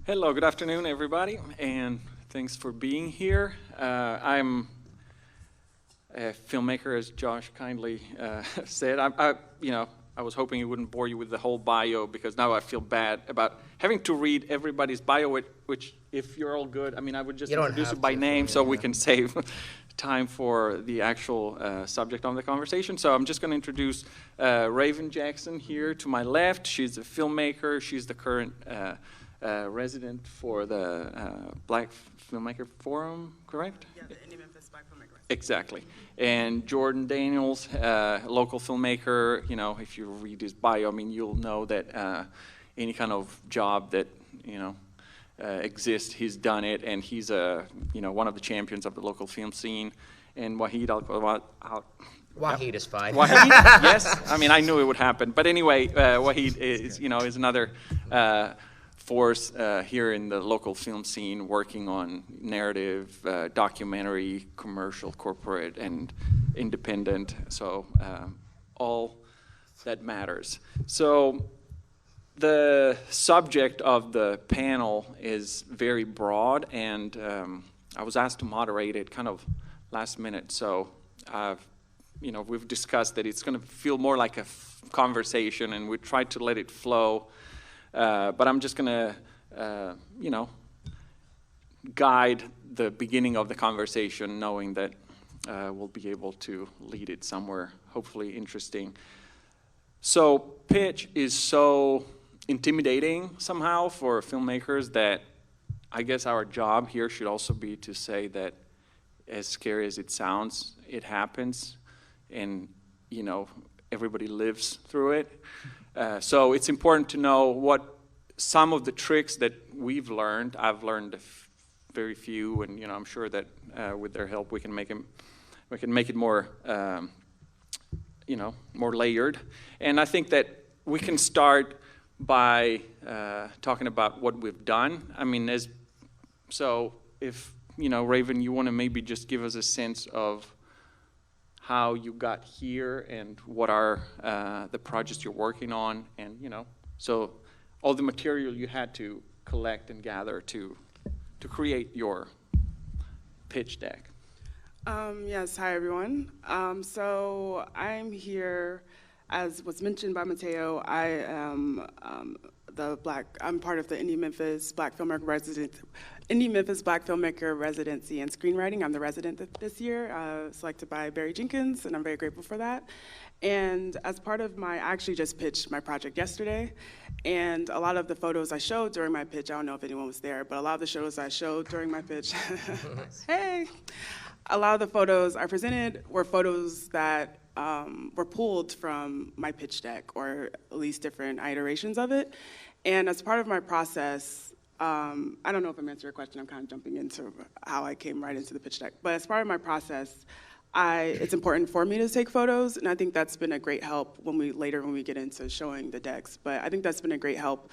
Hello, good afternoon, everybody, and thanks for being here. I'm a filmmaker, as Josh kindly said. I was hoping it wouldn't bore you with the whole bio, because now I feel bad about having to read everybody's bio, which, if you're all good, I mean, I would just introduce it by name so we can save time for the actual subject of the conversation. So I'm just going to introduce Raven Jackson here to my left. She's a filmmaker. She's the current resident for the Black Filmmaker Forum, correct? Yeah, the Indie Memphis Black Filmmaker. Exactly. And Jordan Danelz, local filmmaker. You know, if you read his bio, I mean, you'll know that any kind of job that, exists, he's done it, and he's one of the champions of the local film scene. And Waheed Waheed is fine. Waheed, yes. I mean, I knew it would happen. But anyway, Waheed is another force here in the local film scene, working on narrative, documentary, commercial, corporate, and independent. So all that matters. So the subject of the panel is very broad, and I was asked to moderate it kind of last minute. So we've discussed that it's going to feel more like a conversation, and we tried to let it flow. But I'm just going to, guide the beginning of the conversation, knowing that we'll be able to lead it somewhere hopefully interesting. So pitch is so intimidating somehow for filmmakers that I guess our job here should also be to say that, as scary as it sounds, it happens, and everybody lives through it. So it's important to know what some of the tricks that we've learned. I've learned very few, and I'm sure that with their help we can make it more more layered. And I think that we can start by talking about what we've done. I mean, if Raven, you want to maybe just give us a sense of how you got here and what are the projects you're working on, and so all the material you had to collect and gather to create your pitch deck. Yes, hi everyone. So I'm here, as was mentioned by Matteo. I am I'm part of the Indie Memphis Black Filmmaker Residency and Screenwriting. I'm the resident this year, selected by Barry Jenkins, and I'm very grateful for that. And as part of I actually just pitched my project yesterday, and a lot of the photos I showed during my pitch, I don't know if anyone was there, but a lot of the photos I showed during my pitch, hey! A lot of the photos I presented were photos that were pulled from my pitch deck, or at least different iterations of it. And as part of my process, I don't know if I'm answering your question, I'm kind of jumping into how I came right into the pitch deck, but as part of my process, it's important for me to take photos, and I think that's been a great help when we get into showing the decks. But I think that's been a great help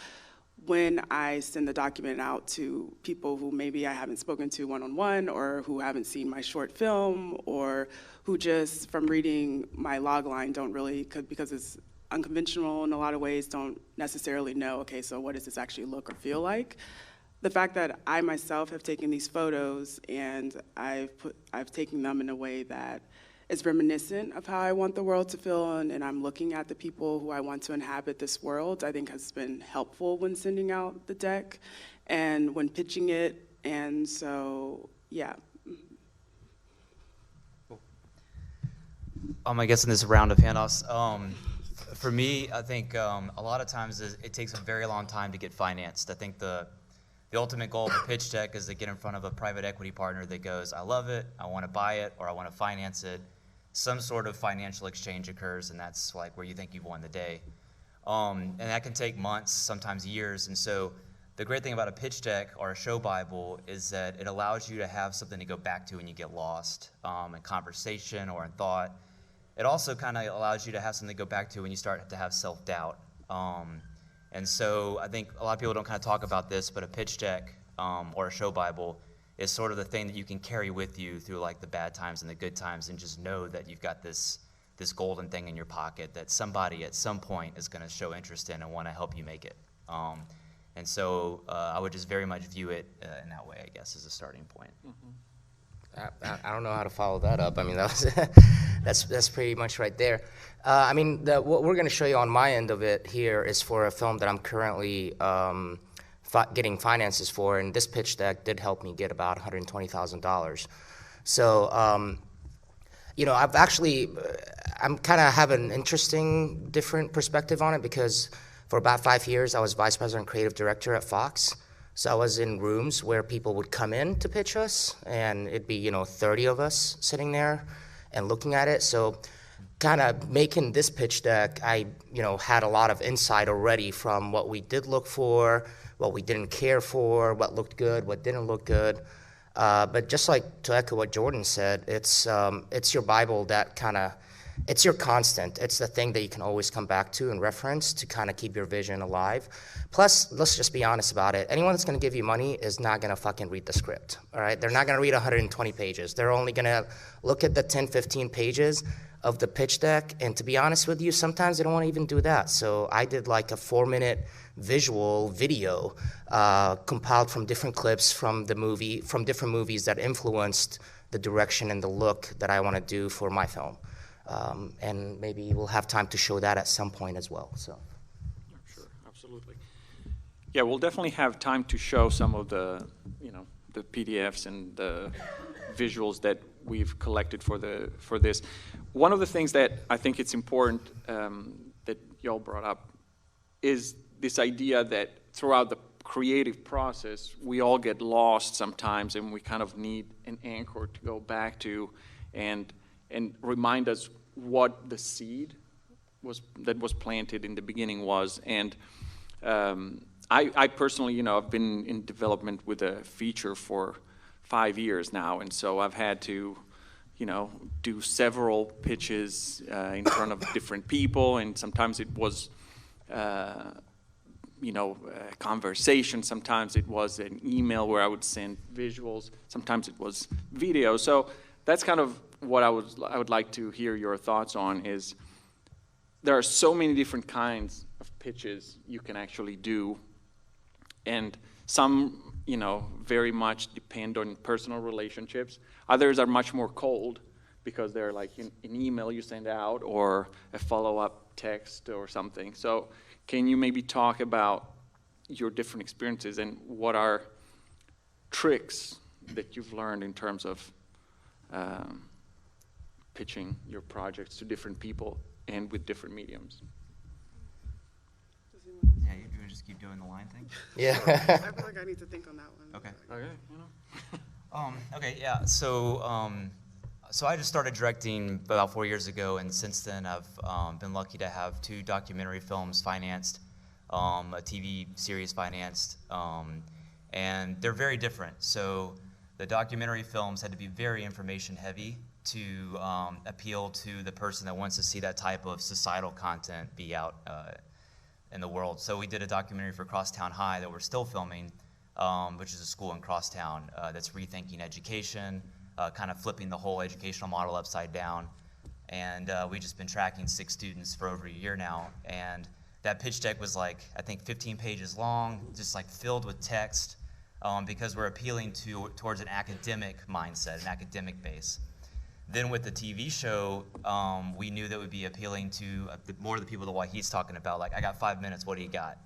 when I send the document out to people who maybe I haven't spoken to one-on-one, or who haven't seen my short film, or who just from reading my log line don't really, because it's unconventional in a lot of ways, don't necessarily know, okay, so what does this actually look or feel like? The fact that I myself have taken these photos and I've taken them in a way that is reminiscent of how I want the world to feel, and I'm looking at the people who I want to inhabit this world, I think has been helpful when sending out the deck and when pitching it. And so, yeah. I guess in this round of handoffs, for me, I think a lot of times it takes a very long time to get financed. I think the ultimate goal of a pitch deck is to get in front of a private equity partner that goes, I love it, I want to buy it, or I want to finance it. Some sort of financial exchange occurs, and that's like where you think you've won the day. And that can take months, sometimes years. And so the great thing about a pitch deck or a show Bible is that it allows you to have something to go back to when you get lost in conversation or in thought. It also kind of allows you to have something to go back to when you start to have self-doubt. And so I think a lot of people don't kind of talk about this, but a pitch deck or a show Bible is sort of the thing that you can carry with you through like the bad times and the good times, and just know that you've got this golden thing in your pocket that somebody at some point is going to show interest in and want to help you make it. And so I would just very much view it in that way, I guess, as a starting point. I don't know how to follow that up. I mean, that was that's pretty much right there. I mean, what we're going to show you on my end of it here is for a film that I'm currently getting finances for, and this pitch deck did help me get about $120,000. So, you know, I'm kind of have an interesting, different perspective on it because for about 5 years, I was vice president and creative director at Fox. So I was in rooms where people would come in to pitch us, and it'd be, 30 of us sitting there and looking at it. So kind of making this pitch deck, I, had a lot of insight already from what we did look for, what we didn't care for, what looked good, what didn't look good. But just like to echo what Jordan said, it's your Bible that it's your constant. It's the thing that you can always come back to and reference to kind of keep your vision alive. Plus, let's just be honest about it. Anyone that's going to give you money is not going to fucking read the script, all right? They're not going to read 120 pages. They're only going to look at the 10, 15 pages of the pitch deck. And to be honest with you, sometimes they don't want to even do that. So I did like a 4-minute visual video compiled from different clips from different movies that influenced the direction and the look that I want to do for my film. And maybe we'll have time to show that at some point as well. So, sure, absolutely. Yeah, we'll definitely have time to show some of the, the PDFs and the visuals that we've collected for this. One of the things that I think it's important that y'all brought up is this idea that throughout the creative process, we all get lost sometimes, and we kind of need an anchor to go back to, and remind us what the seed that was planted in the beginning was. And I personally, I've been in development with a feature for 5 years now, and so I've had to, do several pitches in front of different people, and sometimes it was, a conversation. Sometimes it was an email where I would send visuals. Sometimes it was video. So that's kind of what I would like to hear your thoughts on. Is there are so many different kinds of pitches you can actually do, and some very much depend on personal relationships. Others are much more cold because they're like an email you send out or a follow-up text or something. So can you maybe talk about your different experiences and what are tricks that you've learned in terms of pitching your projects to different people and with different mediums? Yeah, you want to just keep doing the line thing? yeah. I feel like I need to think on that one. Okay. Okay. Okay, yeah. So I just started directing about 4 years ago, and since then I've been lucky to have 2 documentary films financed, a TV series financed, and they're very different. So the documentary films had to be very information heavy to appeal to the person that wants to see that type of societal content be out in the world. So we did a documentary for Crosstown High that we're still filming, which is a school in Crosstown that's rethinking education, kind of flipping the whole educational model upside down. And we've just been tracking 6 students for over a year now. And that pitch deck was like, I think 15 pages long, just like filled with text, because we're appealing towards an academic mindset, an academic base. Then with the TV show, we knew that would be appealing to more of the people that Waheed's talking about. Like, I got 5 minutes, what do you got?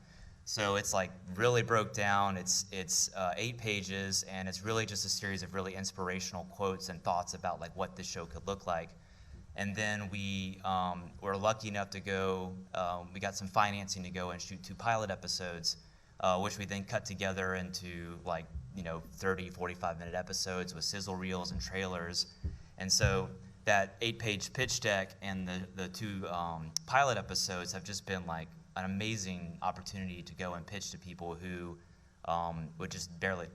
So it's like really broke down. It's 8 pages, and it's really just a series of really inspirational quotes and thoughts about like what this show could look like. And then we were lucky enough to go, we got some financing to go and shoot 2 pilot episodes, which we then cut together into like, 30, 45-minute episodes with sizzle reels and trailers. And so that 8-page pitch deck and the 2 pilot episodes have just been like an amazing opportunity to go and pitch to people who would just barely,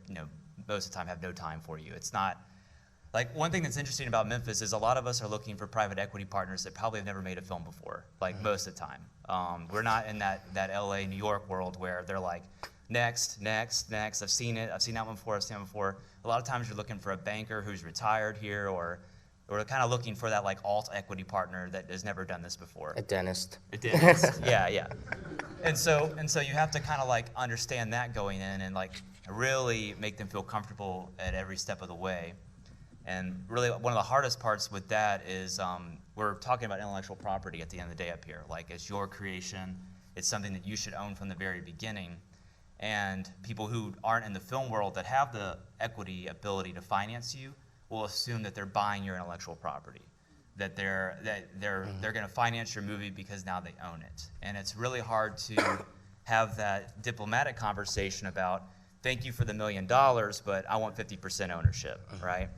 most of the time have no time for you. It's not, like, one thing that's interesting about Memphis is a lot of us are looking for private equity partners that probably have never made a film before, like most of the time. We're not in that LA, New York world where they're like, next, I've seen it, I've seen that one before, A lot of times you're looking for a banker who's retired here or we're kind of looking for that like alt equity partner that has never done this before. A dentist. A dentist. Yeah. And so you have to kind of like understand that going in and like really make them feel comfortable at every step of the way. And really one of the hardest parts with that is we're talking about intellectual property at the end of the day up here. Like it's your creation. It's something that you should own from the very beginning. And people who aren't in the film world that have the equity ability to finance you will assume that they're buying your intellectual property, that they're going to finance your movie because now they own it. And it's really hard to have that diplomatic conversation about, thank you for the $1 million, but I want 50% ownership, right?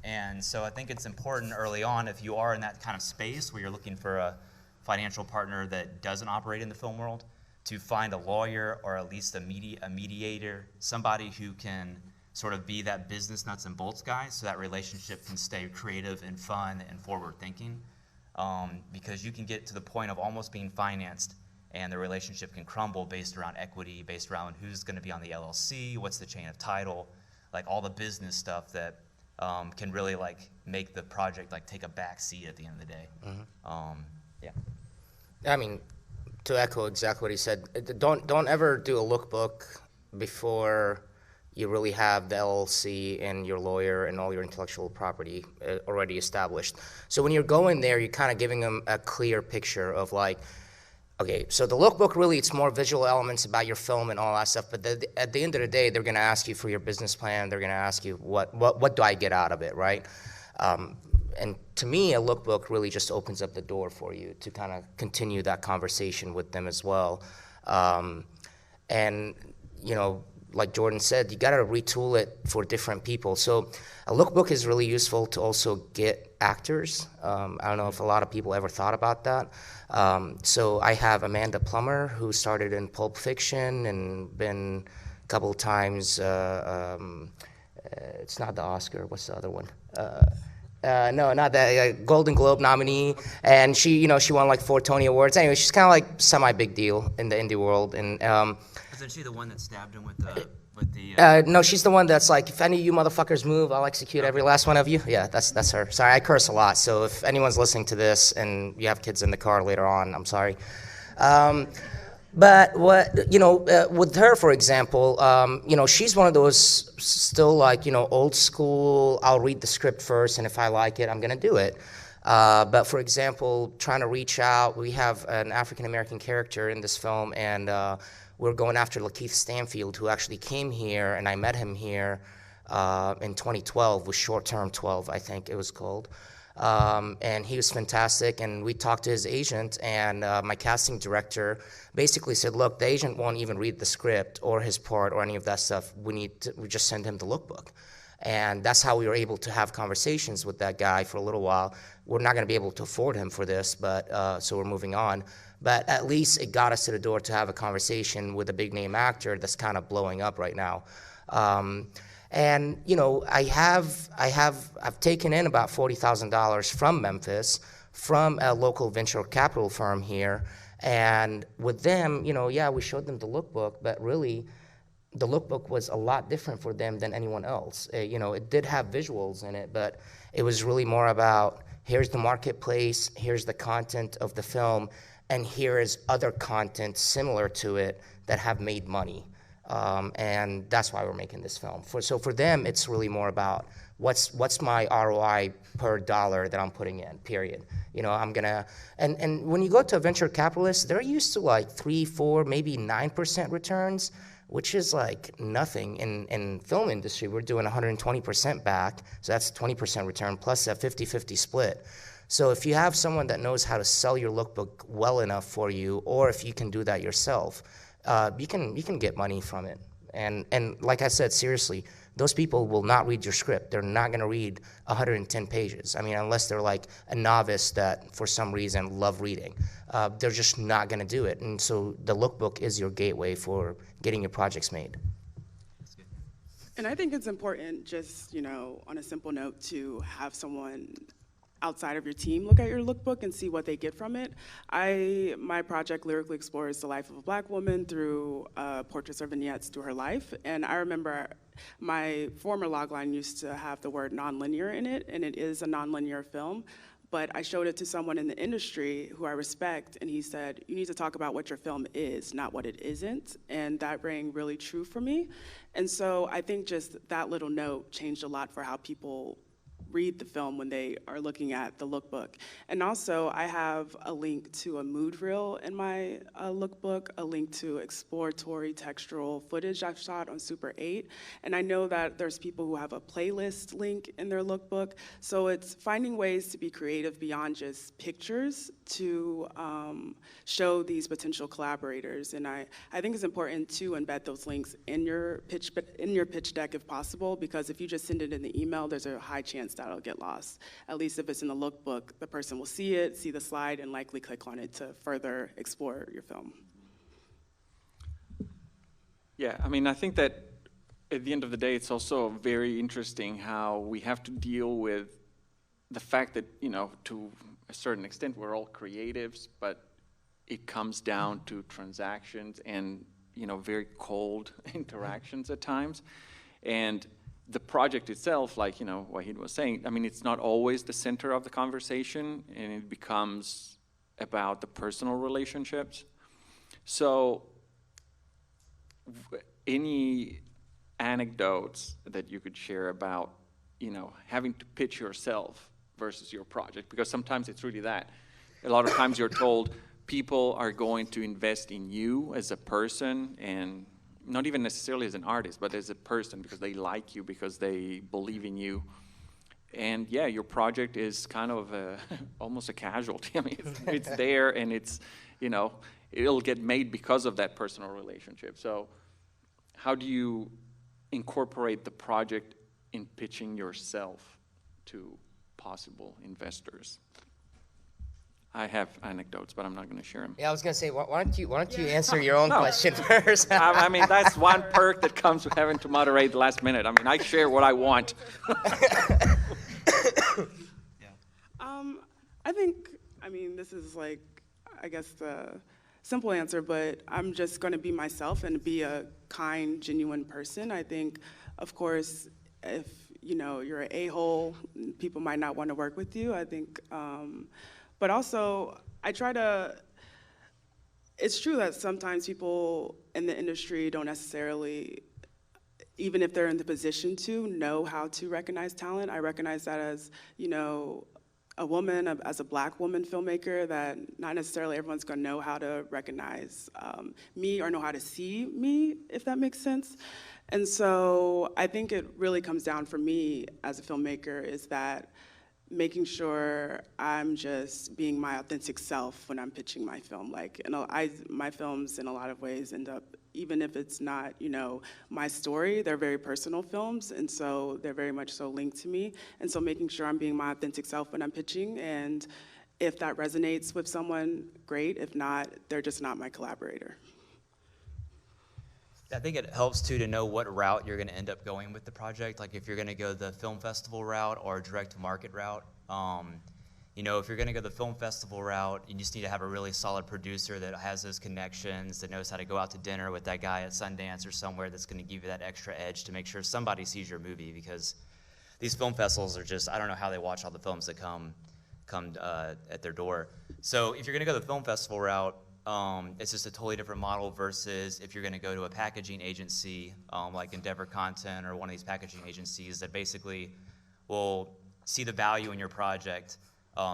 And so I think it's important early on, if you are in that kind of space where you're looking for a financial partner that doesn't operate in the film world, to find a lawyer or at least a mediator, somebody who can sort of be that business nuts and bolts guy so that relationship can stay creative and fun and forward thinking. Because you can get to the point of almost being financed and the relationship can crumble based around equity, based around who's going to be on the LLC, what's the chain of title, like all the business stuff that can really like make the project like take a back seat at the end of the day. Yeah. I mean, to echo exactly what he said, don't ever do a lookbook before you really have the LLC and your lawyer and all your intellectual property already established. So when you're going there, you're kind of giving them a clear picture of like, okay, so the lookbook really, it's more visual elements about your film and all that stuff, but at the end of the day, they're gonna ask you for your business plan, they're gonna ask you what do I get out of it, right? And to me, a lookbook really just opens up the door for you to kind of continue that conversation with them as well. And, you know, like Jordan said, you got to retool it for different people. So a lookbook is really useful to also get actors. I don't know if a lot of people ever thought about that. So I have Amanda Plummer, who started in Pulp Fiction and been a couple of times, it's not the Oscar, what's the other one? No, not that, Golden Globe nominee, and she won like 4 Tony Awards. Anyway, she's kind of like semi-big deal in the indie world, and Isn't she the one that stabbed him with the? no, she's the one that's like, if any of you motherfuckers move, I'll execute every last one of you. Yeah, that's her. Sorry, I curse a lot, so if anyone's listening to this and you have kids in the car later on, I'm sorry. But with her, for example, she's one of those still like, old school, I'll read the script first, and if I like it, I'm going to do it. But for example, trying to reach out, we have an African-American character in this film, and we're going after Lakeith Stanfield, who actually came here, and I met him here in 2012 with Short Term 12, I think it was called. And he was fantastic, and we talked to his agent, and my casting director basically said, look, the agent won't even read the script or his part or any of that stuff. We just send him the lookbook. And that's how we were able to have conversations with that guy for a little while. We're not going to be able to afford him for this, but so we're moving on. But at least it got us to the door to have a conversation with a big name actor that's kind of blowing up right now. And I've taken in about $40,000 from Memphis, from a local venture capital firm here, and with them, we showed them the lookbook, but really, the lookbook was a lot different for them than anyone else. It did have visuals in it, but it was really more about, here's the marketplace, here's the content of the film, and here is other content similar to it that have made money. And that's why we're making this film. So for them, it's really more about what's my ROI per dollar that I'm putting in, period. I'm gonna, and when you go to a venture capitalist, they're used to like 3, 4, maybe 9% returns, which is like nothing. In film industry, we're doing 120% back, so that's 20% return plus a 50-50 split. So if you have someone that knows how to sell your lookbook well enough for you, or if you can do that yourself, you can get money from it. And like I said, seriously, those people will not read your script. They're not going to read 110 pages. I mean, unless they're like a novice that for some reason love reading. They're just not going to do it. And so the lookbook is your gateway for getting your projects made. And I think it's important, just on a simple note, to have someone outside of your team look at your lookbook and see what they get from it. My project lyrically explores the life of a Black woman through portraits or vignettes through her life. And I remember my former logline used to have the word nonlinear in it, and it is a nonlinear film. But I showed it to someone in the industry who I respect, and he said, you need to talk about what your film is, not what it isn't. And that rang really true for me. And so I think just that little note changed a lot for how people read the film when they are looking at the lookbook. And also, I have a link to a mood reel in my lookbook, a link to exploratory textural footage I've shot on Super 8. And I know that there's people who have a playlist link in their lookbook. So it's finding ways to be creative beyond just pictures to show these potential collaborators. And I think it's important to embed those links in your pitch deck if possible, because if you just send it in the email, there's a high chance that it'll get lost. At least if it's in the lookbook, the person will see it, see the slide, and likely click on it to further explore your film. Yeah, I mean, I think that at the end of the day, it's also very interesting how we have to deal with the fact that, you know, to a certain extent, we're all creatives, but it comes down to transactions and, you know, very cold interactions at times. And the project itself, like, you know, Waheed was saying, I mean, it's not always the center of the conversation, and it becomes about the personal relationships. So any anecdotes that you could share about, you know, having to pitch yourself versus your project? Because sometimes it's really that. A lot of times you're told people are going to invest in you as a person, and not even necessarily as an artist, but as a person, because they like you, because they believe in you. And yeah, your project is kind of almost a casualty. I mean, it's there, and it's, you know, it'll get made because of that personal relationship. So how do you incorporate the project in pitching yourself to possible investors? I have anecdotes, but I'm not going to share them. Yeah, I was going to say, why don't you answer your own question first? I mean, that's one perk that comes with having to moderate the last minute. I mean, I share what I want. I think, I mean, this is like, I guess the simple answer, but I'm just going to be myself and be a kind, genuine person. I think, of course, if, you know, you're an a-hole, people might not want to work with you. I think, but also, I try to, it's true that sometimes people in the industry don't necessarily, even if they're in the position to, know how to recognize talent. I recognize that as, you know, a woman, as a Black woman filmmaker, that not necessarily everyone's gonna know how to recognize me or know how to see me, if that makes sense. And so I think it really comes down for me as a filmmaker is that making sure I'm just being my authentic self when I'm pitching my film. Like, you know, my films in a lot of ways end up, even if it's not, you know, my story, they're very personal films, and so they're very much so linked to me. And so making sure I'm being my authentic self when I'm pitching, and if that resonates with someone, great. If not, they're just not my collaborator. I think it helps too to know what route you're going to end up going with the project. Like if you're going to go the film festival route or direct to market route. You know, if you're going to go the film festival route, you just need to have a really solid producer that has those connections, that knows how to go out to dinner with that guy at Sundance or somewhere that's going to give you that extra edge to make sure somebody sees your movie, because these film festivals are just, I don't know how they watch all the films that come at their door. So if you're going to go the film festival route, it's just a totally different model versus if you're going to go to a packaging agency like Endeavor Content or one of these packaging agencies that basically will see the value in your project,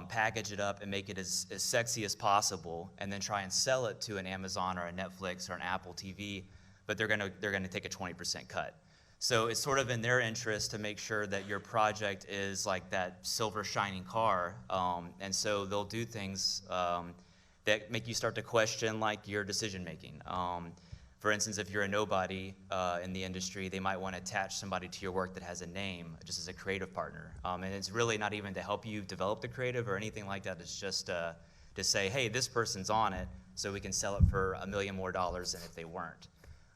package it up and make it as sexy as possible, and then try and sell it to an Amazon or a Netflix or an Apple TV, but they're gonna take a 20% cut. So it's sort of in their interest to make sure that your project is like that silver shining car, and so they'll do things that make you start to question like your decision making. For instance, if you're a nobody in the industry, they might want to attach somebody to your work that has a name, just as a creative partner. And it's really not even to help you develop the creative or anything like that. It's just to say, hey, this person's on it, so we can sell it for $1 million more than if they weren't.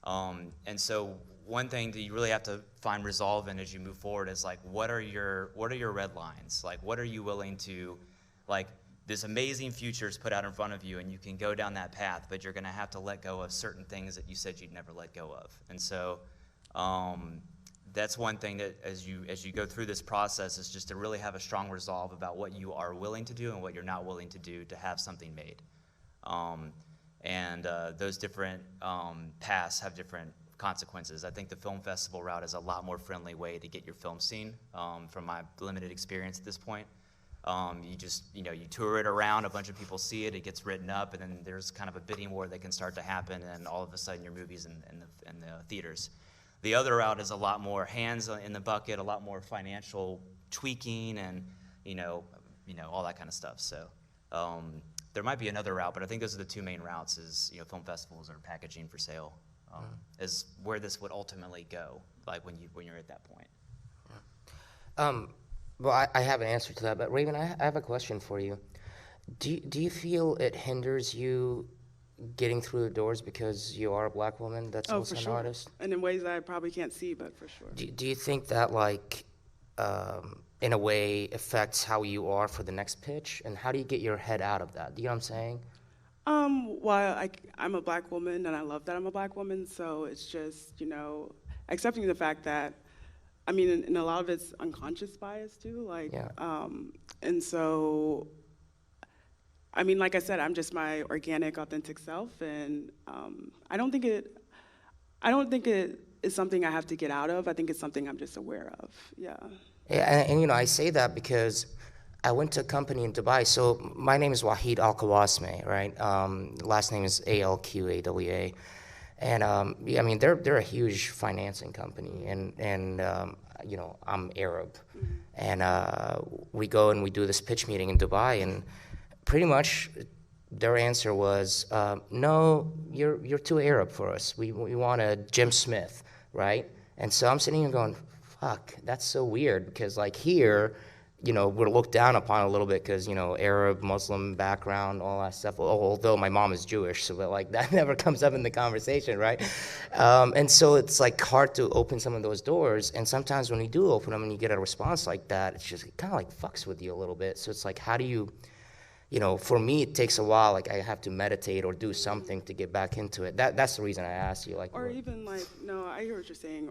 And so one thing that you really have to find resolve in as you move forward is like, what are your red lines? Like, what are you willing to, like, this amazing future is put out in front of you, and you can go down that path, but you're going to have to let go of certain things that you said you'd never let go of. And so that's one thing that as you go through this process is just to really have a strong resolve about what you are willing to do and what you're not willing to do to have something made. Those different paths have different consequences. I think the film festival route is a lot more friendly way to get your film seen from my limited experience at this point. You just, you tour it around, a bunch of people see it, it gets written up, and then there's kind of a bidding war that can start to happen, and all of a sudden your movie's in the theaters. The other route is a lot more hands in the bucket, a lot more financial tweaking, and all that kind of stuff. So there might be another route, but I think those are the two main routes: is film festivals or packaging for sale, is where this would ultimately go. Like when you're at that point. Well, I have an answer to that, but Raven, I have a question for you. Do you feel it hinders you getting through the doors because you are a black woman that's also an artist? And in ways that I probably can't see, but for sure. Do you think that, like, in a way, affects how you are for the next pitch? And how do you get your head out of that? Do you know what I'm saying? Well, I'm a black woman, and I love that I'm a black woman, so it's just, accepting the fact that, and a lot of it's unconscious bias too, and so, like I said, I'm just my organic, authentic self, and I don't think it is something I have to get out of. I think it's something I'm just aware of. Yeah. Yeah, and I say that because I went to a company in Dubai. So my name is Waheed AlQawasmi, right? Last name is AlQawa. And they're a huge financing company, and I'm Arab, and we go and we do this pitch meeting in Dubai, and pretty much their answer was, no, you're too Arab for us. We want a Jim Smith, right? And so I'm sitting here going, fuck, that's so weird, because like here, we're looked down upon a little bit because, Arab, Muslim background, all that stuff. Although my mom is Jewish, so that never comes up in the conversation, right? And so it's like hard to open some of those doors. And sometimes when you do open them and you get a response like that, it's just kind of like fucks with you a little bit. So it's like, how do you, for me, it takes a while. Like I have to meditate or do something to get back into it. That's the reason I asked you. Or even like, no, I hear what you're saying.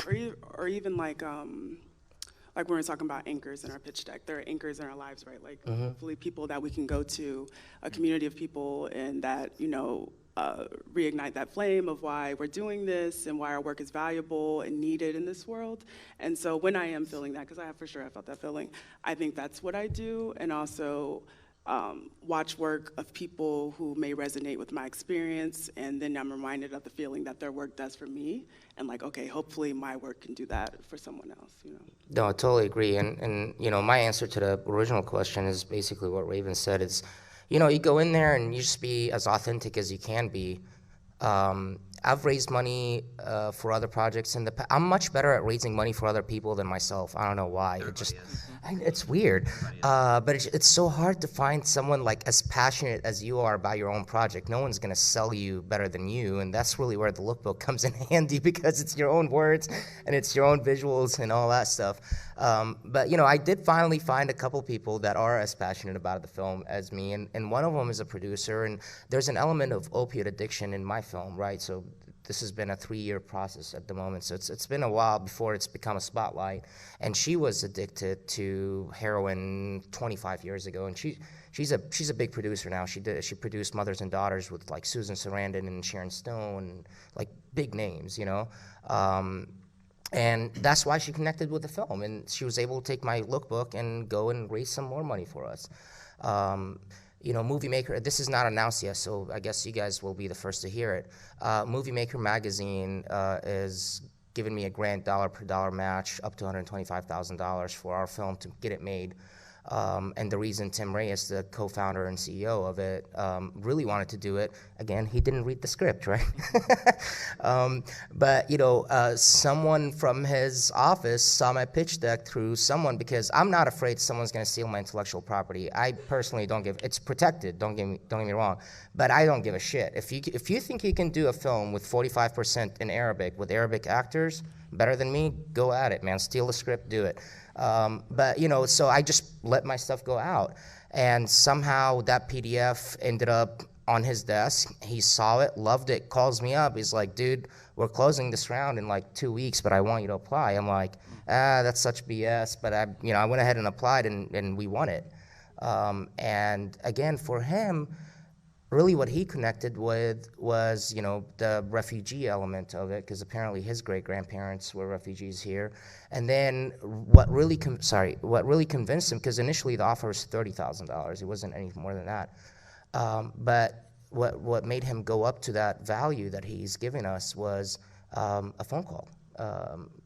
Or even like when we're talking about anchors in our pitch deck, there are anchors in our lives, right? Like hopefully people that we can go to, a community of people, and that, reignite that flame of why we're doing this and why our work is valuable and needed in this world. And so when I am feeling that, because I felt that feeling, I think that's what I do. And also watch work of people who may resonate with my experience, and then I'm reminded of the feeling that their work does for me, and like, okay, hopefully my work can do that for someone else, No, I totally agree, and my answer to the original question is basically what Raven said. Is, you go in there and you just be as authentic as you can be. I've raised money for other projects in the past. I'm much better at raising money for other people than myself. I don't know why. It's weird. But it's so hard to find someone like as passionate as you are about your own project. No one's gonna sell you better than you, and that's really where the lookbook comes in handy, because it's your own words and it's your own visuals and all that stuff. But I did finally find a couple people that are as passionate about the film as me, and one of them is a producer, and there's an element of opiate addiction in my film, right? So this has been a 3-year process at the moment, so it's been a while before it's become a spotlight. And she was addicted to heroin 25 years ago, and she's a big producer now. She produced Mothers and Daughters with like Susan Sarandon and Sharon Stone, and like big names, And that's why she connected with the film, and she was able to take my lookbook and go and raise some more money for us. Movie Maker, this is not announced yet, so I guess you guys will be the first to hear it. Movie Maker magazine is giving me a grant, dollar per dollar match, up to $125,000 for our film to get it made. And the reason Tim Reyes, the co-founder and CEO of it, really wanted to do it, again, he didn't read the script, right? But, you know, someone from his office saw my pitch deck through someone, because I'm not afraid someone's going to steal my intellectual property. I personally don't give, it's protected, don't get me wrong, but I don't give a shit. If you think you can do a film with 45% in Arabic, with Arabic actors, better than me, go at it, man. Steal the script, do it. But, you know, so I just let my stuff go out. And somehow that PDF ended up on his desk. He saw it, loved it, calls me up. He's like, dude, we're closing this round in like 2 weeks, but I want you to apply. I'm like, that's such BS. But I went ahead and applied, and we won it. And again, for him, really what he connected with was, you know, the refugee element of it, because apparently his great-grandparents were refugees here. And then what really convinced him, because initially the offer was $30,000. It wasn't any more than that. But what made him go up to that value that he's giving us was a phone call.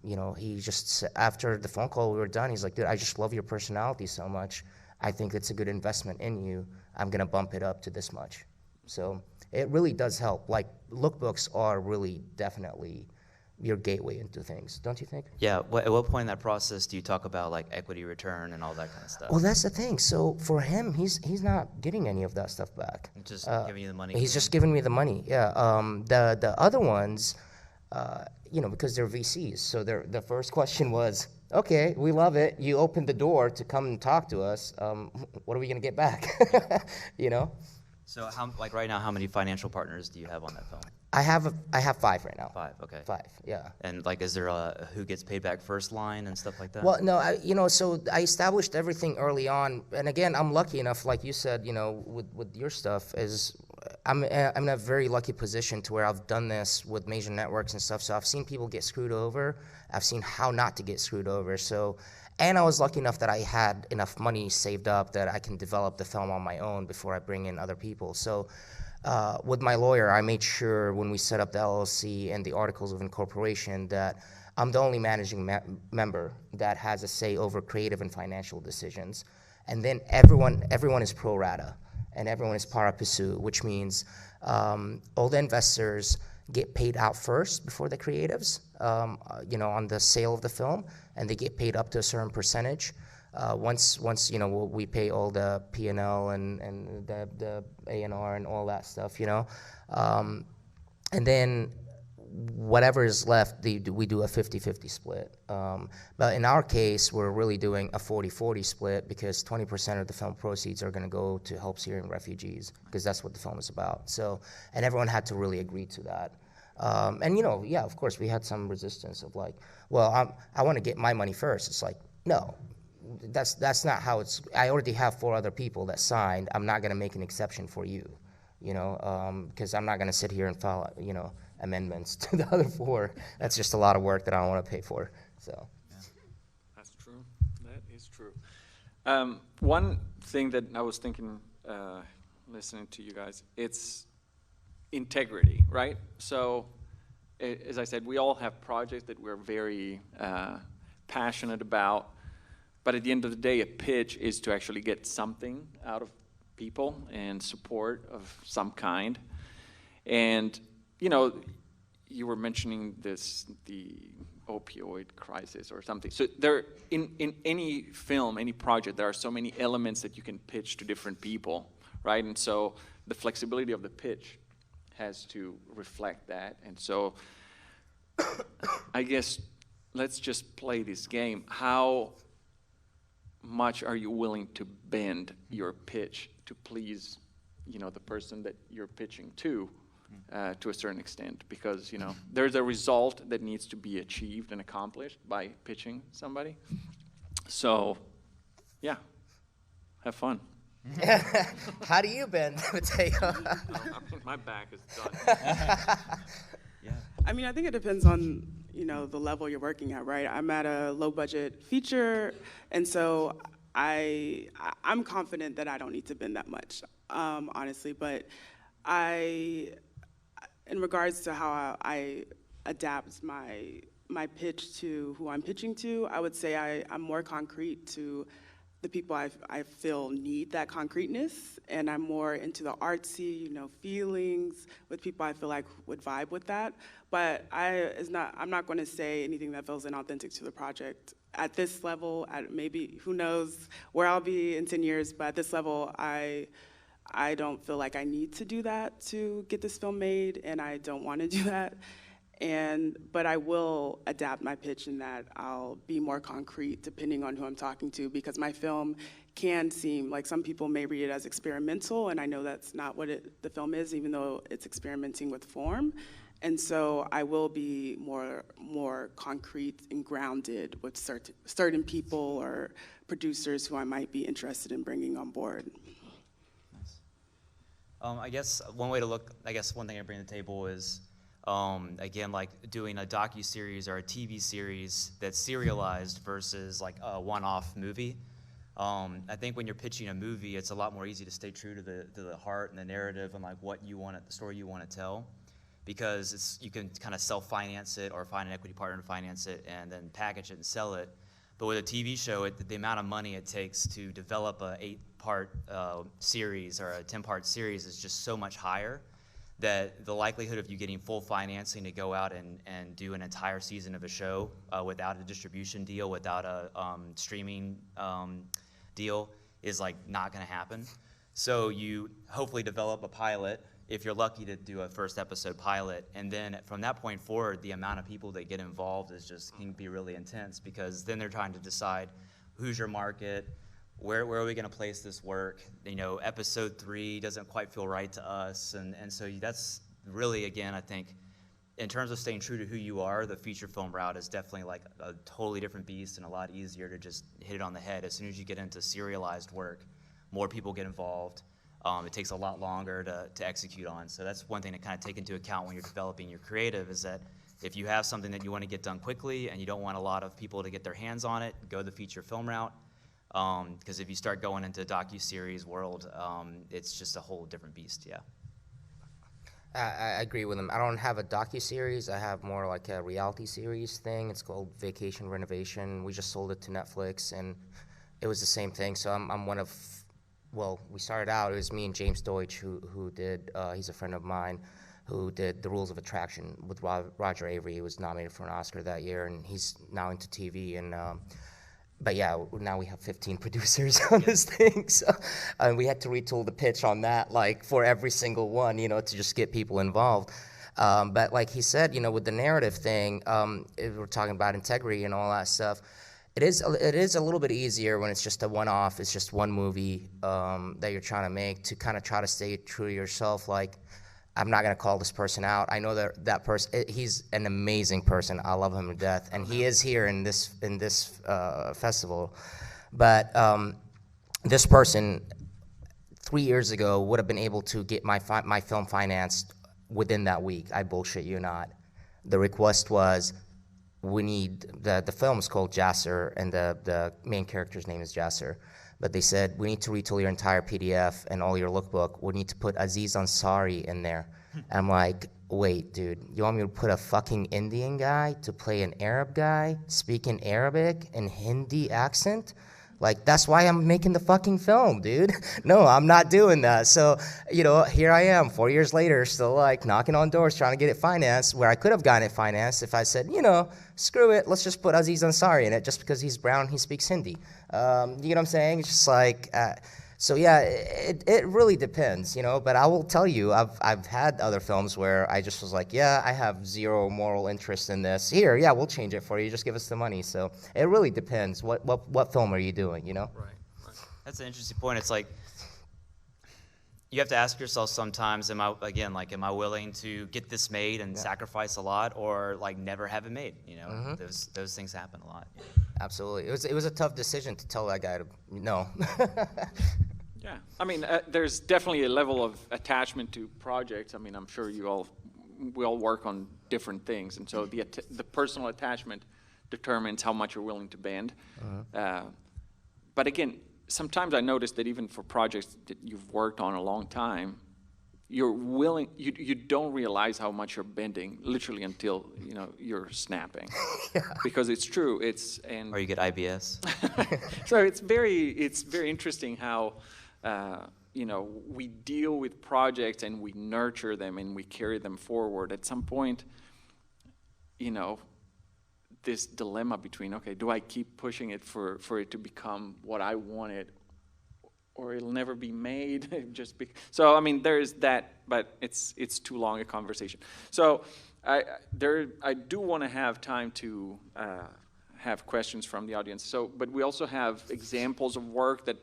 You know, he just, after the phone call we were done, he's like, dude, I just love your personality so much. I think it's a good investment in you. I'm going to bump it up to this much. So it really does help. Like, lookbooks are really definitely your gateway into things, don't you think? Yeah, at what point in that process do you talk about like equity return and all that kind of stuff? Well, that's the thing. So for him, he's not getting any of that stuff back. Just giving you the money? He's just giving me the money, yeah. The other ones, you know, because they're VCs, so the first question was, okay, we love it. You opened the door to come and talk to us. What are we going to get back? You know? So right now, how many financial partners do you have on that film? I have 5 right now. 5, okay. 5, yeah. And like, is there a who gets paid back first line and stuff like that? Well, no, so I established everything early on, and again, I'm lucky enough, like you said, you know, with your stuff, is I'm in a very lucky position to where I've done this with major networks and stuff. So I've seen people get screwed over. I've seen how not to get screwed over. So, and I was lucky enough that I had enough money saved up that I can develop the film on my own before I bring in other people. So with my lawyer, I made sure when we set up the LLC and the articles of incorporation that I'm the only managing member that has a say over creative and financial decisions. And then everyone is pro rata, and everyone is para passu, which means all the investors get paid out first before the creatives, you know, on the sale of the film, and they get paid up to a certain percentage. Once you know, we pay all the P&L and the A&R and all that stuff, you know, and then whatever is left, we do a 50-50 split. But in our case, we're really doing a 40-40 split, because 20% of the film proceeds are going to go to help Syrian refugees, because that's what the film is about. So, and everyone had to really agree to that. And, you know, yeah, of course, we had some resistance of like, well, I want to get my money first. It's like, no, that's not how it's. I already have 4 other people that signed. I'm not going to make an exception for you, you know, because I'm not going to sit here and file, you know, amendments to the other 4. That's just a lot of work that I don't want to pay for. So, yeah. That's true. That is true. One thing that I was thinking, listening to you guys, it's integrity, right? So, as I said, we all have projects that we're very passionate about, but at the end of the day, a pitch is to actually get something out of people and support of some kind. And you know, you were mentioning the opioid crisis or something. So there, in any film, any project, there are so many elements that you can pitch to different people, right? And so the flexibility of the pitch has to reflect that. And so I guess let's just play this game. How much are you willing to bend your pitch to please, you know, the person that you're pitching to a certain extent? Because, you know, there's a result that needs to be achieved and accomplished by pitching somebody. So, yeah, have fun. how do you bend, Matteo? My back is done. Yeah. I mean, I think it depends on, you know, the level you're working at, right? I'm at a low budget feature, and so I'm confident that I don't need to bend that much, honestly. But in regards to how I adapt my pitch to who I'm pitching to, I would say I'm more concrete to the people I feel need that concreteness, and I'm more into the artsy, feelings with people I feel like would vibe with that. But I'm not going to say anything that feels inauthentic to the project. At this level, maybe, who knows where I'll be in 10 years, but at this level, I don't feel like I need to do that to get this film made, and I don't want to do that. But I will adapt my pitch in that I'll be more concrete depending on who I'm talking to, because my film can seem like some people may read it as experimental, and I know that's not what the film is, even though it's experimenting with form. And so I will be more concrete and grounded with certain people or producers who I might be interested in bringing on board. I guess one thing I bring to the table is, again, like doing a docu-series or a TV series that's serialized versus like a one-off movie. I think when you're pitching a movie, it's a lot more easy to stay true to the heart and the narrative and like the story you want to tell, because you can kind of self-finance it or find an equity partner to finance it and then package it and sell it. But with a TV show, the amount of money it takes to develop a 8-part series or a 10-part series is just so much higher that the likelihood of you getting full financing to go out and do an entire season of a show without a distribution deal, without a streaming deal, is like not going to happen. So you hopefully develop a pilot, if you're lucky to do a first episode pilot, and then from that point forward, the amount of people that get involved can be really intense, because then they're trying to decide who's your market, where are we going to place this work. Episode 3 doesn't quite feel right to us, and so that's really, again, I think, in terms of staying true to who you are, the feature film route is definitely like a totally different beast and a lot easier to just hit it on the head. As soon as you get into serialized work, more people get involved. It takes a lot longer to execute on. So that's one thing to kind of take into account when you're developing your creative, is that if you have something that you want to get done quickly and you don't want a lot of people to get their hands on it, go the feature film route. Because if you start going into docu-series world, it's just a whole different beast, yeah. I agree with him. I don't have a docu-series. I have more like a reality series thing. It's called Vacation Renovation. We just sold it to Netflix, and it was the same thing. So I'm one of, well, we started out, it was me and James Deutsch who did, he's a friend of mine, who did The Rules of Attraction with Roger Avery. He was nominated for an Oscar that year, and he's now into TV. And but yeah, now we have 15 producers on this thing, so we had to retool the pitch on that, like for every single one, to just get people involved. But like he said, with the narrative thing, we're talking about integrity and all that stuff. It is a little bit easier when it's just a one-off. It's just one movie that you're trying to make, to kind of try to stay true to yourself. Like, I'm not gonna call this person out. I know that person. He's an amazing person. I love him to death, and he is here in this festival. But this person 3 years ago would have been able to get my film financed within that week. I bullshit you not. The request was, we need the film is called Jasser, and the main character's name is Jasser. But they said, we need to retool your entire PDF and all your lookbook. We need to put Aziz Ansari in there. And I'm like, wait, dude, you want me to put a fucking Indian guy to play an Arab guy speaking Arabic and Hindi accent? Like, that's why I'm making the fucking film, dude. No, I'm not doing that. So, here I am 4 years later, still like knocking on doors trying to get it financed, where I could have gotten it financed if I said, screw it, let's just put Aziz Ansari in it just because he's brown, he speaks Hindi. You know what I'm saying? It's just like, so yeah, it really depends, but I will tell you, I've had other films where I just was like, yeah, I have zero moral interest in this. Here, yeah, we'll change it for you, just give us the money. So it really depends. What film are you doing, Right. That's an interesting point. It's like, you have to ask yourself sometimes, am I willing to get this made and sacrifice a lot, or like never have it made? Mm-hmm. Those things happen a lot. Absolutely. It was a tough decision to tell that guy to no. Yeah, there's definitely a level of attachment to projects. I'm sure we all work on different things, and so the personal attachment determines how much you're willing to bend. But again, sometimes I notice that even for projects that you've worked on a long time, you're willing, you don't realize how much you're bending, literally until, you're snapping. Because it's true, Or you get IBS. so it's very interesting how, we deal with projects and we nurture them and we carry them forward. At some point, this dilemma between, okay, do I keep pushing it for it to become what I wanted, or it'll never be made? So I mean, there is that, but it's too long a conversation. So I do want to have time to have questions from the audience. So, but we also have examples of work that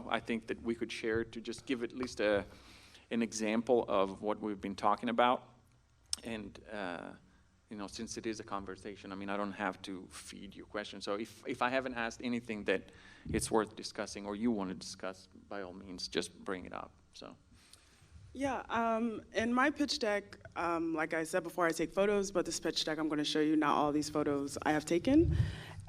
I think that we could share to just give at least an example of what we've been talking about, and. Since it is a conversation, I mean, I don't have to feed you questions. So if I haven't asked anything that it's worth discussing or you want to discuss, by all means, just bring it up. So. Yeah, in my pitch deck, like I said before, I take photos, but this pitch deck I'm going to show you not all these photos I have taken.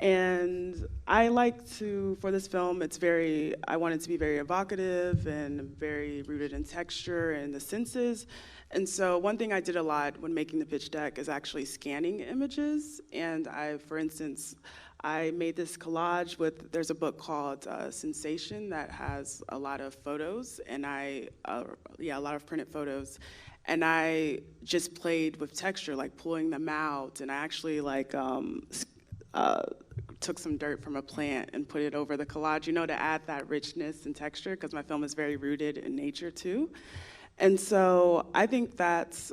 And I like to, for this film, I want it to be very evocative and very rooted in texture and the senses. And so one thing I did a lot when making the pitch deck is actually scanning images. And for instance, I made this collage there's a book called Sensation that has a lot of photos, and a lot of printed photos. And I just played with texture, like pulling them out, and I actually took some dirt from a plant and put it over the collage, to add that richness and texture, because my film is very rooted in nature too. And so I think that's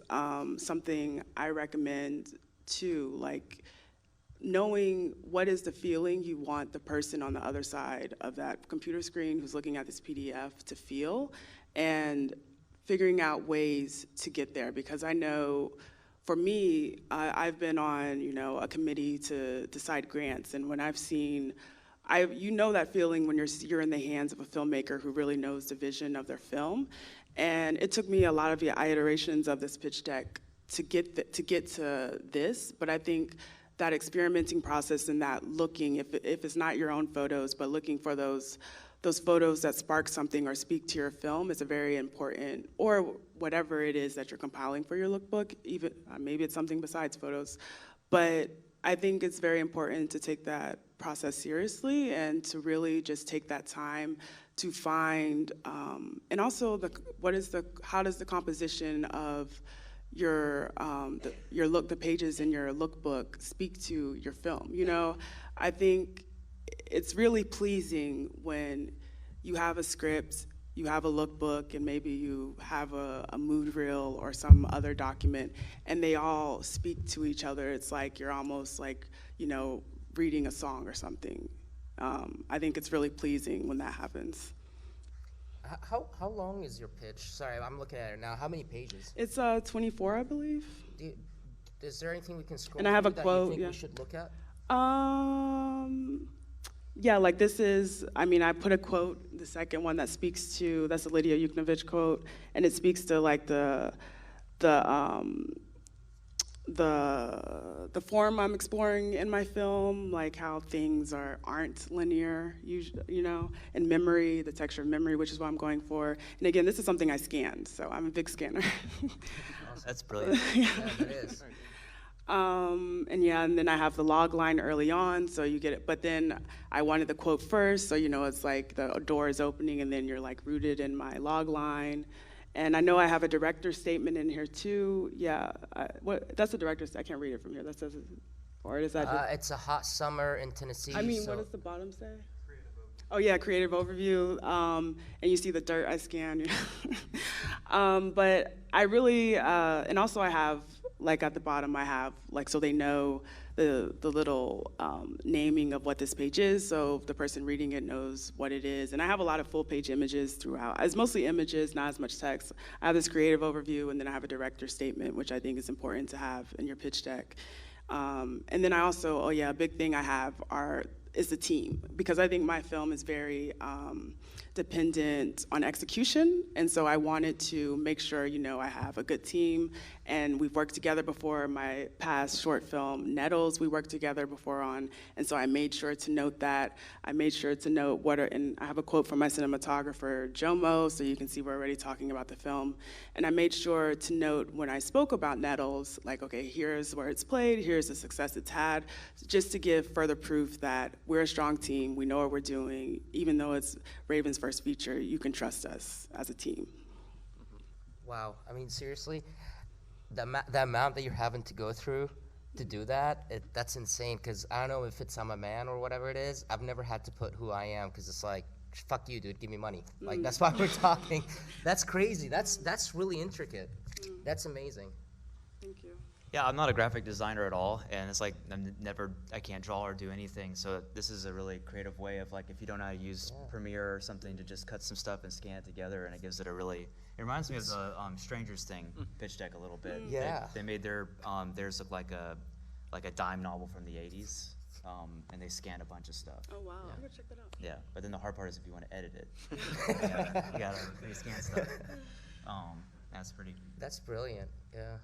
something I recommend too, like knowing what is the feeling you want the person on the other side of that computer screen who's looking at this PDF to feel, and figuring out ways to get there. Because I know, for me, I've been on, a committee to decide grants, and when I've seen, that feeling when you're in the hands of a filmmaker who really knows the vision of their film. And it took me a lot of the iterations of this pitch deck to get to this, but I think that experimenting process and that looking, if it's not your own photos, but looking for those photos that spark something or speak to your film is a very important, or whatever it is that you're compiling for your lookbook, even maybe it's something besides photos. But I think it's very important to take that process seriously and to really just take that time to find, and also how does the composition of the pages in your lookbook speak to your film? I think it's really pleasing when you have a script, you have a lookbook, and maybe you have a mood reel or some other document, and they all speak to each other. It's like you're almost like, reading a song or something. I think it's really pleasing when that happens. How long is your pitch? Sorry, I'm looking at it now. How many pages? It's 24, I believe. Is there anything we can scroll and I have a that quote, you think yeah. we should look at? Yeah, like this is, I put a quote, the second one that's a Lydia Yuknovich quote, and it speaks to like the form I'm exploring in my film, like how things aren't linear, and memory, the texture of memory, which is what I'm going for. And again, this is something I scanned, so I'm a big scanner. That's brilliant. Yeah, it is. And then I have the log line early on, so you get it. But then I wanted the quote first, so it's like the door is opening, and then you're like rooted in my log line. And I know I have a director's statement in here too. Yeah, that's the director's. I can't read it from here. That says, or is that? It's a hot summer in Tennessee. What does the bottom say? Oh yeah, creative overview. And you see the dirt I scanned. But I really, and also I have, like at the bottom I have, like, so they know the little naming of what this page is, so the person reading it knows what it is. And I have a lot of full page images throughout. It's mostly images, not as much text. I have this creative overview, and then I have a director's statement, which I think is important to have in your pitch deck. And then I also, a big thing I have is the team, because I think my film is very dependent on execution, and so I wanted to make sure, I have a good team, and we've worked together before. My past short film, Danelz, we worked together before on, and so I made sure to note that. I made sure to note and I have a quote from my cinematographer, Jomo, so you can see we're already talking about the film, and I made sure to note when I spoke about Danelz, like, okay, here's where it's played, here's the success it's had, just to give further proof that we're a strong team, we know what we're doing, even though it's Raven's first feature, you can trust us as a team. Wow, I mean, seriously, the amount that you're having to go through to do that, that's insane, because I don't know if it's I'm a man or whatever it is, I've never had to put who I am, because it's like, fuck you, dude, give me money. Like, that's why we're talking. That's crazy. That's really intricate. That's amazing. Thank you. Yeah, I'm not a graphic designer at all, and it's like I can't draw or do anything, so this is a really creative way of, like, if you don't know how to use Premiere or something, to just cut some stuff and scan it together, and it gives it a really, it reminds me of the Strangers Thing pitch deck a little bit. Yeah. They made theirs look like a dime novel from the 80s, and they scanned a bunch of stuff. Oh, wow. Yeah. I'm gonna check that out. Yeah, but then the hard part is if you want to edit it, you gotta rescan stuff. That's pretty. That's brilliant, yeah.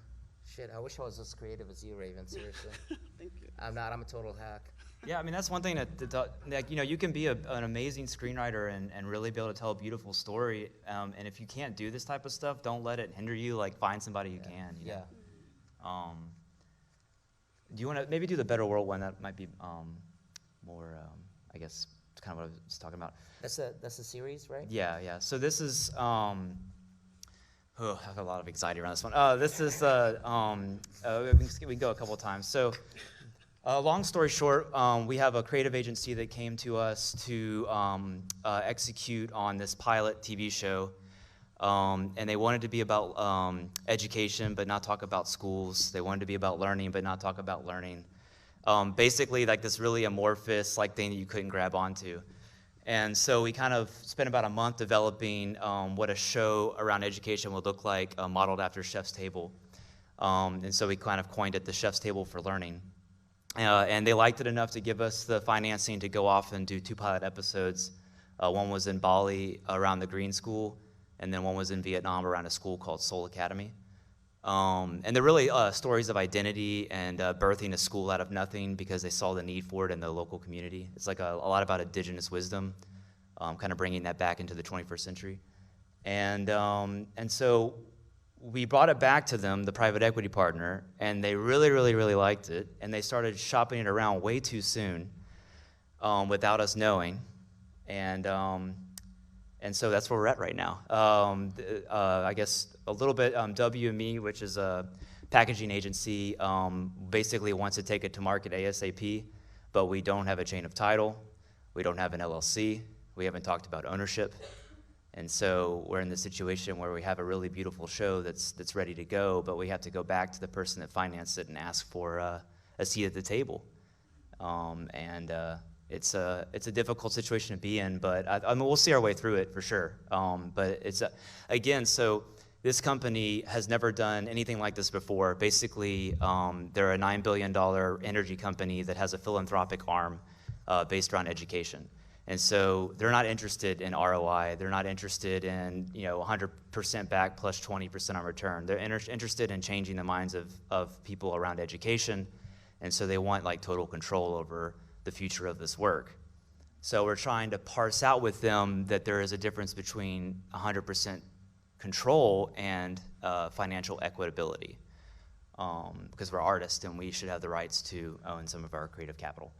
Shit, I wish I was as creative as you, Raven, seriously. Thank you. I'm not, I'm a total hack. Yeah, I mean, that's one thing that like, you can be an amazing screenwriter and really be able to tell a beautiful story, and if you can't do this type of stuff, don't let it hinder you, like, find somebody who can, you know? Do you want to maybe do the Better World one? That might be more, I guess, kind of what I was talking about. That's a series, right? Yeah. So this is, I have a lot of anxiety around this one. This is, we can go a couple of times. So, long story short, we have a creative agency that came to us to execute on this pilot TV show. And they wanted to be about education, but not talk about schools. They wanted to be about learning, but not talk about learning. Basically, like this really amorphous thing that you couldn't grab onto. And so we kind of spent about a month developing what a show around education would look like, modeled after Chef's Table. And so we kind of coined it the Chef's Table for Learning. And they liked it enough to give us the financing to go off and do 2 pilot episodes. One was in Bali around the Green School, and then one was in Vietnam around a school called Seoul Academy. And they're really stories of identity and birthing a school out of nothing because they saw the need for it in the local community. It's like a lot about indigenous wisdom, kind of bringing that back into the 21st century. And so we brought it back to them, the private equity partner, and they really, really, really liked it. And they started shopping it around way too soon without us knowing. And so that's where we're at right now. I guess a little bit, WME, which is a packaging agency, basically wants to take it to market ASAP, but we don't have a chain of title. We don't have an LLC. We haven't talked about ownership. And so we're in the situation where we have a really beautiful show that's ready to go, but we have to go back to the person that financed it and ask for a seat at the table. It's a difficult situation to be in, but I mean, we'll see our way through it for sure. But it's, again, so this company has never done anything like this before. Basically, they're a $9 billion energy company that has a philanthropic arm based around education. And so they're not interested in ROI. They're not interested in 100% back plus 20% on return. They're interested in changing the minds of people around education. And so they want total control over the future of this work. So we're trying to parse out with them that there is a difference between 100% control and financial equitability, because we're artists and we should have the rights to own some of our creative capital.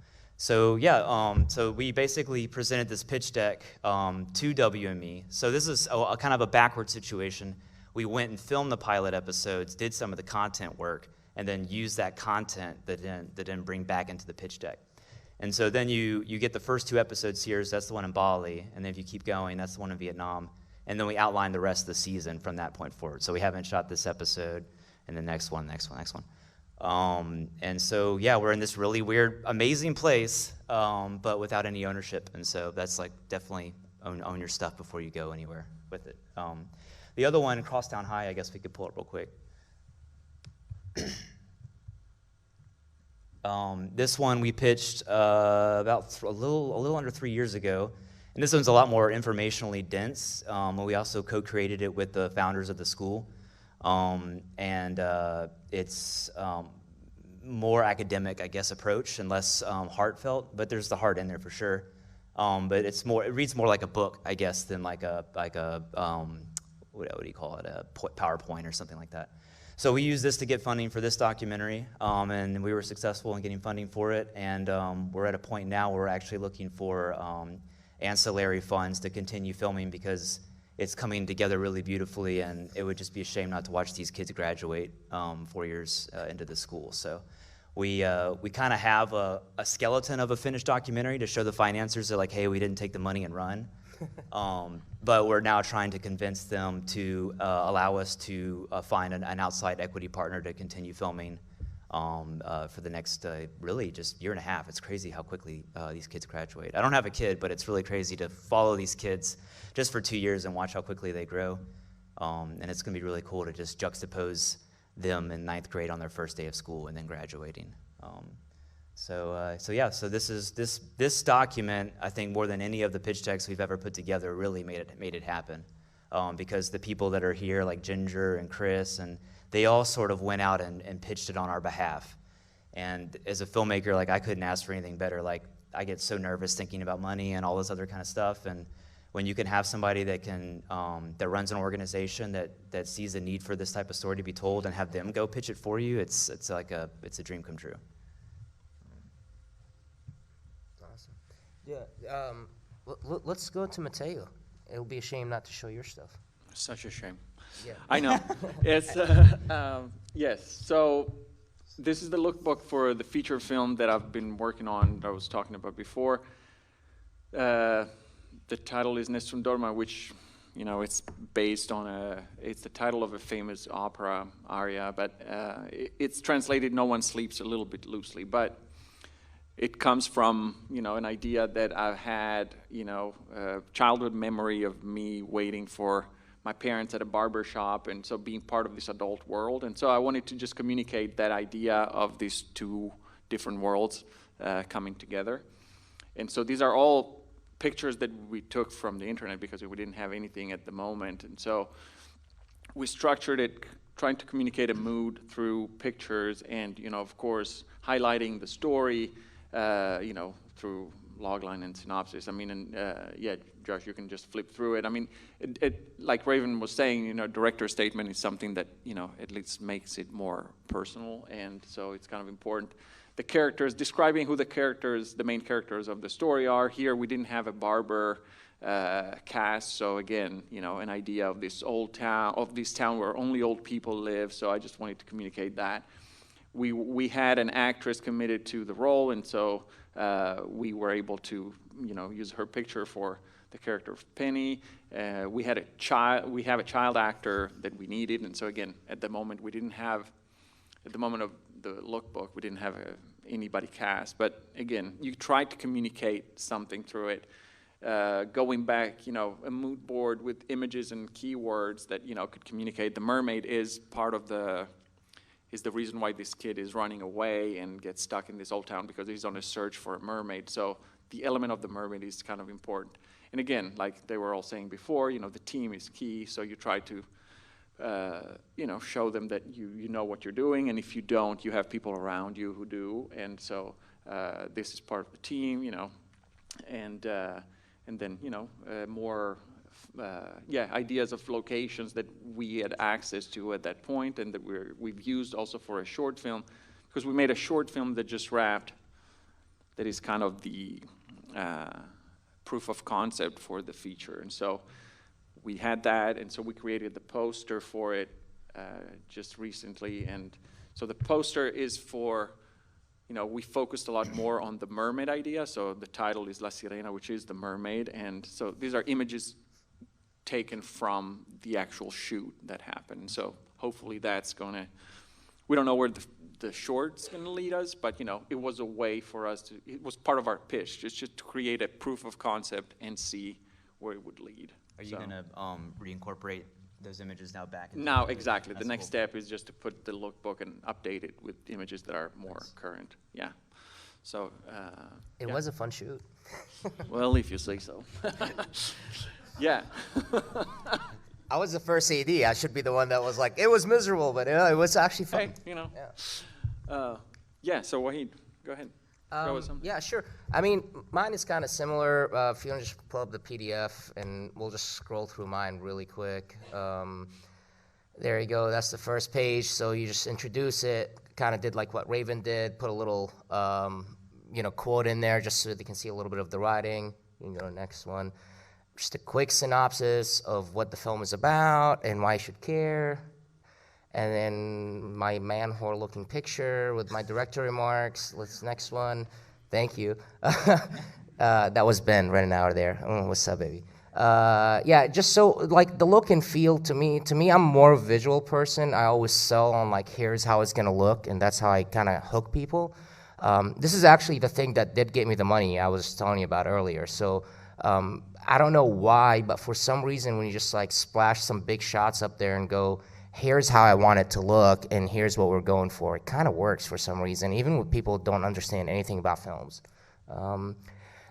So yeah, so we basically presented this pitch deck to WME. So this is a kind of a backward situation. We went and filmed the pilot episodes, did some of the content work, and then used that content that then bring back into the pitch deck. And so then you get the first 2 episodes here, so that's the one in Bali, and then if you keep going, that's the one in Vietnam, and then we outline the rest of the season from that point forward. So we haven't shot this episode, and the next one. And so, yeah, we're in this really weird, amazing place, but without any ownership, and so that's definitely own your stuff before you go anywhere with it. The other one, Crosstown High, I guess we could pull it real quick. This one we pitched about a little under 3 years ago, And this one's a lot more informationally dense. We also co-created it with the founders of the school. It's more academic, I guess, approach and less heartfelt, but there's the heart in there for sure. But it reads more like a book, I guess, than like a what do you call it, a PowerPoint or something like that. So we used this to get funding for this documentary, and we were successful in getting funding for it. And we're at a point now where we're actually looking for ancillary funds to continue filming because it's coming together really beautifully, and it would just be a shame not to watch these kids graduate 4 years into the school. So we kind of have a skeleton of a finished documentary to show the financiers that, like, hey, we didn't take the money and run. But we're now trying to convince them to allow us to find an outside equity partner to continue filming for the next really just year and a half. It's crazy how quickly these kids graduate. I don't have a kid, but it's really crazy to follow these kids just for 2 years and watch how quickly they grow. And it's going to be really cool to just juxtapose them in 9th grade on their first day of school and then graduating. So this document, I think more than any of the pitch decks we've ever put together, really made it happen. Because the people that are here, like Ginger and Chris, and they all sort of went out and pitched it on our behalf. And as a filmmaker, like, I couldn't ask for anything better. Like, I get so nervous thinking about money and all this other kind of stuff. And when you can have somebody that can that runs an organization that sees a need for this type of story to be told and have them go pitch it for you, it's a dream come true. Awesome. Yeah. Let's go to Matteo. It would be a shame not to show your stuff. Such a shame. Yeah. I know. It's yes. So this is the lookbook for the feature film that I've been working on, that I was talking about before. The title is Nessun Dorma, which, you know, it's based on it's the title of a famous opera aria, but it's translated "No One Sleeps" a little bit loosely, but it comes from, you know, an idea that I've had, you know, a childhood memory of me waiting for my parents at a barber shop, and so being part of this adult world. And so I wanted to just communicate that idea of these two different worlds coming together. And so these are all pictures that we took from the internet because we didn't have anything at the moment. And so we structured it trying to communicate a mood through pictures and, you know, of course, highlighting the story, you know, through logline and synopsis. I mean, and yeah, Josh, you can just flip through it. I mean, like Raven was saying, you know, director's statement is something that, you know, at least makes it more personal, and so it's kind of important. The characters, describing who the main characters of the story are. Here, we didn't have a barber cast, so again, you know, an idea of this town where only old people live. So I just wanted to communicate that. We had an actress committed to the role, and so we were able to, you know, use her picture for the character of Penny. We have a child actor that we needed, and so again, at the moment of the lookbook, we didn't have anybody cast. But again, you try to communicate something through it. Going back, you know, a mood board with images and keywords that, you know, could communicate. The mermaid is part of the reason why this kid is running away and gets stuck in this old town, because he's on a search for a mermaid. So the element of the mermaid is kind of important. And again, like they were all saying before, you know, the team is key. So you try to, you know, show them that you know what you're doing. And if you don't, you have people around you who do. And so this is part of the team, you know, and then, you know, more ideas of locations that we had access to at that point, and that we've used also for a short film, because we made a short film that just wrapped, that is kind of the proof of concept for the feature. And so we had that, and so we created the poster for it just recently. And so the poster is for, you know, we focused a lot more on the mermaid idea. So the title is La Sirena, which is the mermaid. And so these are images taken from the actual shoot that happened. So hopefully that's gonna, we don't know where the short's gonna lead us, but, you know, it was a way for us to, it was part of our pitch, just to create a proof of concept and see where it would lead. Are you gonna reincorporate those images now back into Now, exactly. That's the next cool. step is just to put the lookbook and update it with images that are more current. Yeah. So It yeah. was a fun shoot. Well, if you say so. Yeah. I was the first AD. I should be the one that was like, it was miserable, but it was actually fun. Hey, you know. Yeah. Yeah. So Waheed, go ahead. Go with something. Yeah, sure. I mean, mine is kind of similar. If you want to just pull up the PDF, and we'll just scroll through mine really quick. There you go. That's the first page. So you just introduce it. Kind of did like what Raven did. Put a little, quote in there just so they can see a little bit of the writing. You can go to the next one. Just a quick synopsis of what the film is about and why you should care. And then my man-whore-looking picture with my director remarks. Next one. Thank you. That was Ben running out of there. Oh, what's up, baby? Yeah, just so, like, the look and feel to me, I'm more a visual person. I always sell on, like, here's how it's going to look, and that's how I kind of hook people. This is actually the thing that did get me the money I was telling you about earlier. So I don't know why, but for some reason, when you just, like, splash some big shots up there and go, here's how I want it to look, and here's what we're going for. It kind of works for some reason, even with people who don't understand anything about films.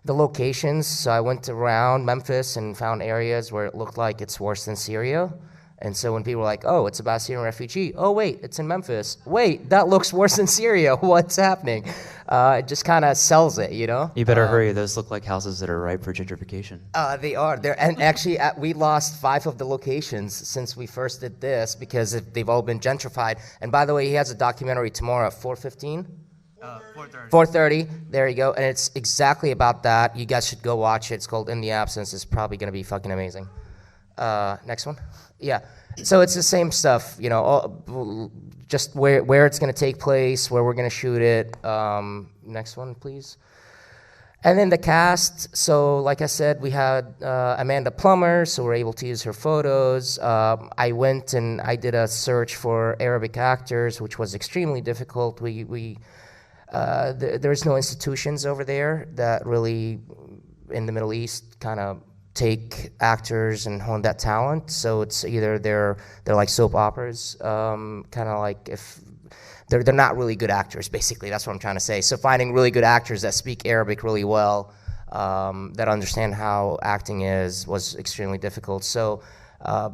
The locations, so I went around Memphis and found areas where it looked like it's worse than Syria. And so when people were like, oh, it's about Syrian refugee. Oh, wait, it's in Memphis. Wait, that looks worse than Syria. What's happening? It just kind of sells it, you know? You better hurry. Those look like houses that are ripe for gentrification. They are. And actually, we lost 5 of the locations since we first did this because they've all been gentrified. And by the way, he has a documentary tomorrow at 4:15? 4:30. There you go. And it's exactly about that. You guys should go watch it. It's called In the Absence. It's probably going to be fucking amazing. Next one. Yeah. So it's the same stuff, you know, just where it's going to take place, where we're going to shoot it. Next one, please. And then the cast. So like I said, we had Amanda Plummer, so we're able to use her photos. I went and I did a search for Arabic actors, which was extremely difficult. There's no institutions over there that really, in the Middle East, kind of take actors and hone that talent. So it's either they're like soap operas, kind of like if they're not really good actors. Basically, that's what I'm trying to say. So finding really good actors that speak Arabic really well, that understand how acting was extremely difficult. So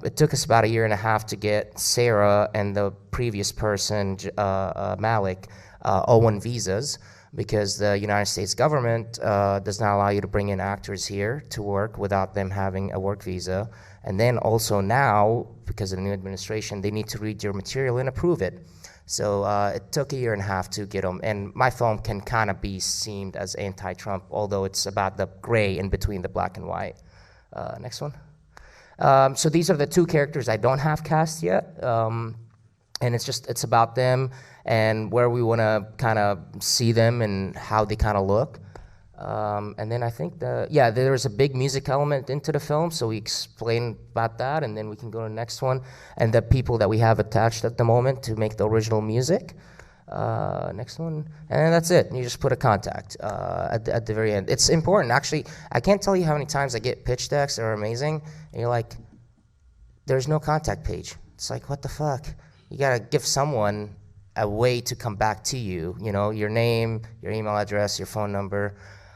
it took us about 1.5 years to get Sarah and the previous person, Malik, O1 visas, because the United States government does not allow you to bring in actors here to work without them having a work visa. And then also now, because of the new administration, they need to read your material and approve it. So it took 1.5 years to get them. And my film can kind of be seen as anti-Trump, although it's about the gray in between the black and white. Next one. So these are the 2 characters I don't have cast yet. And it's about them and where we want to kind of see them and how they kind of look. And then I think there's a big music element into the film, so we explain about that, and then we can go to the next one. And the people that we have attached at the moment to make the original music. Next one. And that's it. You just put a contact at the very end. It's important. Actually, I can't tell you how many times I get pitch decks that are amazing, and you're like, there's no contact page. It's like, what the fuck? You got to give someone a way to come back to you, you know, your name, your email address, your phone number.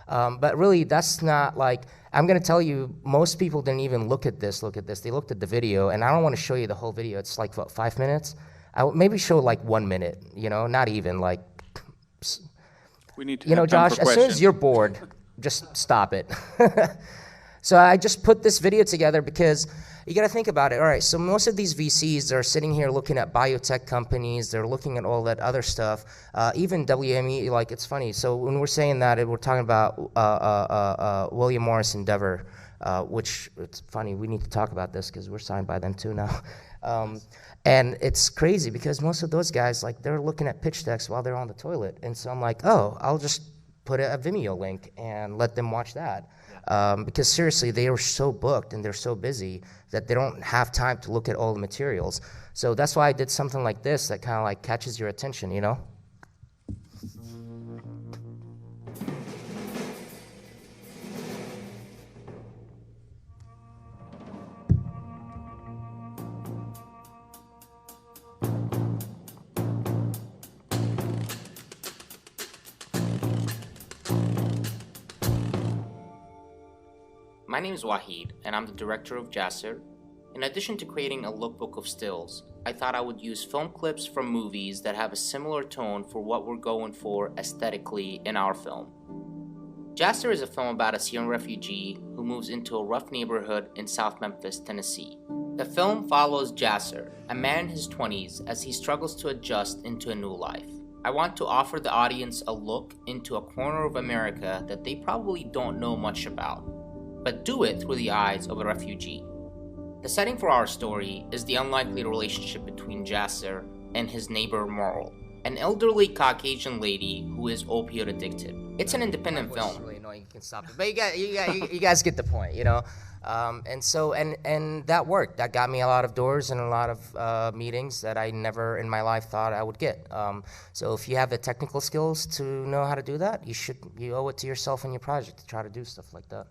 But really, that's not like, I'm going to tell you, most people didn't even look at this. They looked at the video, and I don't want to show you the whole video. It's like, what, 5 minutes? I would maybe show like 1 minute, you know, not even like. We need to you know, have time Josh, for as soon questions. as you're bored, just stop it. So I just put this video together because you got to think about it. All right, so most of these VCs are sitting here looking at biotech companies. They're looking at all that other stuff. Even WME, like, it's funny. So when we're saying that, we're talking about William Morris Endeavor, which it's funny. We need to talk about this because we're signed by them too now. And it's crazy because most of those guys, like, they're looking at pitch decks while they're on the toilet. And so I'm like, oh, I'll just put a Vimeo link and let them watch that. Because seriously, they are so booked and they're so busy that they don't have time to look at all the materials. So that's why I did something like this that kind of like catches your attention, you know? My name is Waheed, and I'm the director of Jasser. In addition to creating a lookbook of stills, I thought I would use film clips from movies that have a similar tone for what we're going for aesthetically in our film. Jasser is a film about a Syrian refugee who moves into a rough neighborhood in South Memphis, Tennessee. The film follows Jasser, a man in his 20s, as he struggles to adjust into a new life. I want to offer the audience a look into a corner of America that they probably don't know much about, but do it through the eyes of a refugee. The setting for our story is the unlikely relationship between Jasser and his neighbor Merle, an elderly Caucasian lady who is opioid addicted. It's an independent film. It's really annoying, you can stop it. But you guys get the point, you know? And that worked. That got me a lot of doors and a lot of meetings that I never in my life thought I would get. So if you have the technical skills to know how to do that, you owe it to yourself and your project to try to do stuff like that.